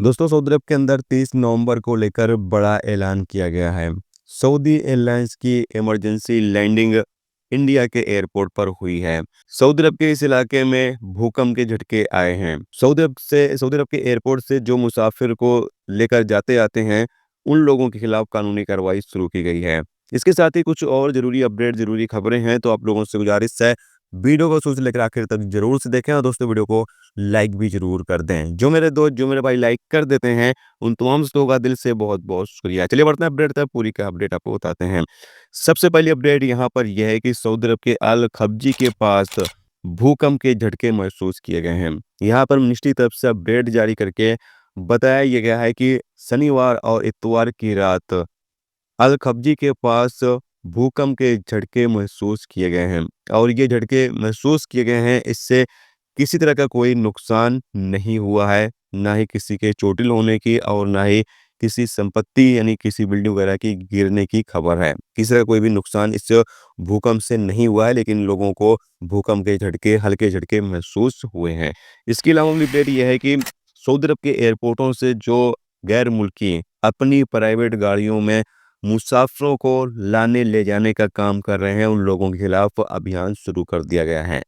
दोस्तों, सऊदी अरब के अंदर 30 नवंबर को लेकर बड़ा ऐलान किया गया है। सऊदी एयरलाइंस की इमरजेंसी लैंडिंग इंडिया के एयरपोर्ट पर हुई है। सऊदी अरब के इस इलाके में भूकंप के झटके आए हैं। सऊदी अरब के एयरपोर्ट से जो मुसाफिर को लेकर जाते आते हैं, उन लोगों के खिलाफ कानूनी कार्रवाई शुरू की गई है। इसके साथ ही कुछ और जरूरी अपडेट, जरूरी खबरें हैं, तो आप लोगों से गुजारिश है, वीडियो को शुरू से लेकर आखिर तक जरूर से देखें और दोस्तों वीडियो को लाइक भी ज़रूर कर दें। जो मेरे दोस्त, जो मेरे भाई लाइक कर देते हैं, उन तमाम दोस्तों का दिल से बहुत-बहुत शुक्रिया। चलिए बढ़ते हैं अपडेट तक, पूरी का अपडेट आपको बताते हैं। सबसे पहली अपडेट यहाँ पर यह है कि सऊदी अरब के अल खब्जी के पास भूकंप के झटके महसूस किए गए हैं। यहाँ पर मिनिस्ट्री की तरफ से अपडेट जारी करके बताया ये गया है कि शनिवार और इतवार की रात अल खब्जी के पास भूकंप के झटके महसूस किए गए हैं और ये झटके महसूस किए गए हैं, इससे किसी तरह का कोई नुकसान नहीं हुआ है, ना ही किसी के चोटिल होने की और ना ही किसी संपत्ति यानी किसी बिल्डिंग वगैरह की गिरने की खबर है। किसी तरह कोई भी नुकसान इस भूकंप से नहीं हुआ है, लेकिन लोगों को भूकंप के झटके, हल्के झटके महसूस हुए हैं। इसके अलावा अगली अपडेट यह है कि सऊदी अरब के एयरपोर्टों से जो गैर मुल्की अपनी प्राइवेट गाड़ियों में मुसाफिरों को लाने ले जाने का काम कर रहे हैं, उन लोगों के खिलाफ अभियान शुरू कर दिया गया है।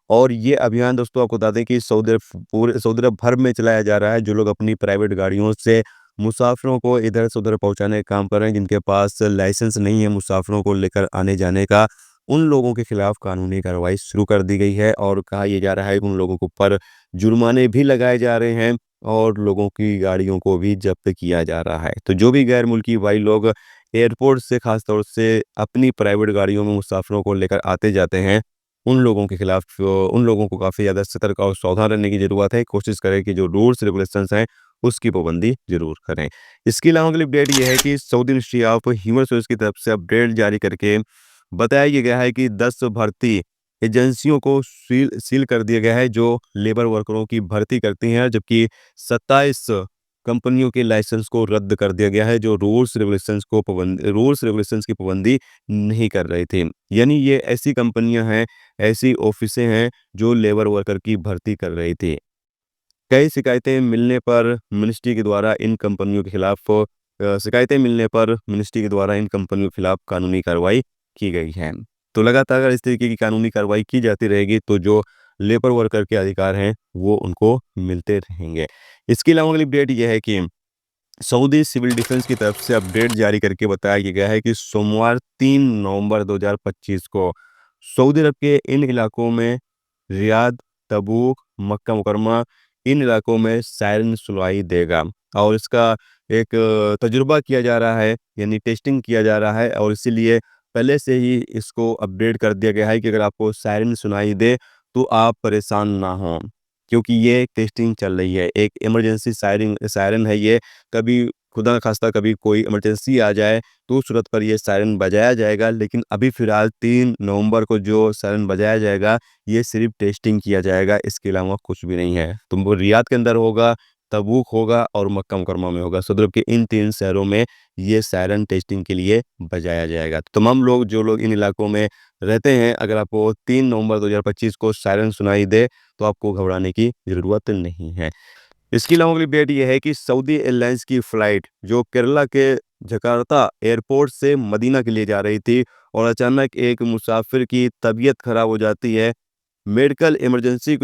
और ये अभियान दोस्तों आपको बता दें कि पूरे सऊदी अरब भर में चलाया जा रहा है। जो लोग अपनी प्राइवेट गाड़ियों से मुसाफिरों को इधर से उधर पहुंचाने का काम कर रहे हैं, जिनके पास लाइसेंस नहीं है मुसाफिरों को लेकर आने जाने का, उन लोगों के खिलाफ कानूनी कार्रवाई शुरू कर दी गई है और कहा यह जा रहा है कि उन लोगों के ऊपर जुर्माने भी लगाए जा रहे हैं और लोगों की गाड़ियों को भी जब्त किया जा रहा है। तो जो भी गैर मुल्की भाई लोग एयरपोर्ट से खास तौर से अपनी प्राइवेट गाड़ियों में मुसाफिरों को लेकर आते जाते हैं, उन लोगों के खिलाफ उन लोगों को काफ़ी ज़्यादा सतर्क और सावधान रहने की ज़रूरत है। कोशिश करें कि जो रूल्स रेगुलेशंस हैं, उसकी पाबंदी ज़रूर करें। इसके अलावा अगली अपडेट ये है कि Saudi ministry of human resource की तरफ से अपडेट जारी करके बताया ये गया है कि 10 भर्ती एजेंसियों को सील कर दिया गया है, जो लेबर वर्करों की भर्ती करती हैं, जबकि 27 कंपनियों के लाइसेंस को रद्द कर दिया गया है, जो रूल्स रेगुलेशंस की पाबंदी नहीं कर रहे थे। यानी ये ऐसी कंपनियां हैं, ऐसी ऑफिसें हैं जो लेबर वर्कर की भर्ती कर रही थी। कई शिकायतें मिलने पर मिनिस्ट्री के द्वारा इन कंपनियों के खिलाफ कानूनी कार्रवाई की गई है। तो लगातार अगर इस तरीके की कानूनी कार्रवाई की जाती रहेगी, तो जो लेबर वर्कर के अधिकार हैं, वो उनको मिलते रहेंगे। इसके अलावा अगली अपडेट यह है कि सऊदी सिविल डिफेंस की तरफ से अपडेट जारी करके बताया गया है कि सोमवार 3 नवंबर 2025 को सऊदी अरब के इन इलाकों में रियाद, तबूक, मक्का मुकरमा, इन इलाकों में सायरन सुनाई देगा और इसका एक तजुर्बा किया जा रहा है, यानी टेस्टिंग किया जा रहा है और इसीलिए पहले से ही इसको अपडेट कर दिया गया है कि अगर आपको सायरन सुनाई दे तो आप परेशान ना हों, क्योंकि ये टेस्टिंग चल रही है। एक इमरजेंसी सायरन सायरन है ये। कभी खुदा न खास्ता कभी कोई इमरजेंसी आ जाए तो उस सूरत पर ये सायरन बजाया जाएगा, लेकिन अभी फ़िलहाल 3 नवंबर को जो सायरन बजाया जाएगा, ये सिर्फ़ टेस्टिंग किया जाएगा, इसके अलावा कुछ भी नहीं है। तो वो रियाद के अंदर होगा, तबूक होगा और मक्का मुकरमा में होगा। सऊदी अरब के इन 3 शहरों में ये सायरन टेस्टिंग के लिए बजाया जाएगा। तो तमाम लोग, जो लोग इन इलाकों में रहते हैं, अगर आपको 3 नवंबर 2025 को सायरन सुनाई दे, तो आपको घबराने की ज़रूरत नहीं है। इसके अलावा अगली अपडेट ये है कि सऊदी एयरलाइंस की फ़्लाइट जो केरला के जकार्ता एयरपोर्ट से मदीना के लिए जा रही थी और अचानक एक मुसाफिर की तबीयत ख़राब हो जाती है। मेडिकल इमरजेंसी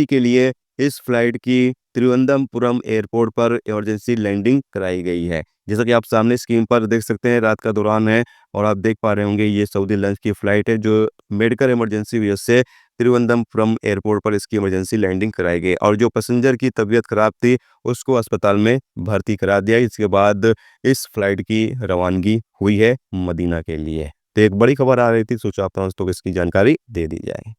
के लिए इस फ्लाइट की तिरुवनंतपुरम एयरपोर्ट पर इमरजेंसी लैंडिंग कराई गई है। जैसा कि आप सामने स्क्रीन पर देख सकते हैं, रात का दौरान है और आप देख पा रहे होंगे, ये सऊदी एयरलाइंस की फ़्लाइट है जो मेडिकल इमरजेंसी वजह से तिरुवनंतपुरम एयरपोर्ट पर इसकी इमरजेंसी लैंडिंग कराई गई और जो पैसेंजर की तबीयत ख़राब थी, उसको अस्पताल में भर्ती करा दिया। इसके बाद इस फ्लाइट की रवानगी हुई है मदीना के लिए। तो एक बड़ी खबर आ रही थी, सोचा आप दोस्तों को इसकी जानकारी दे दी जाए।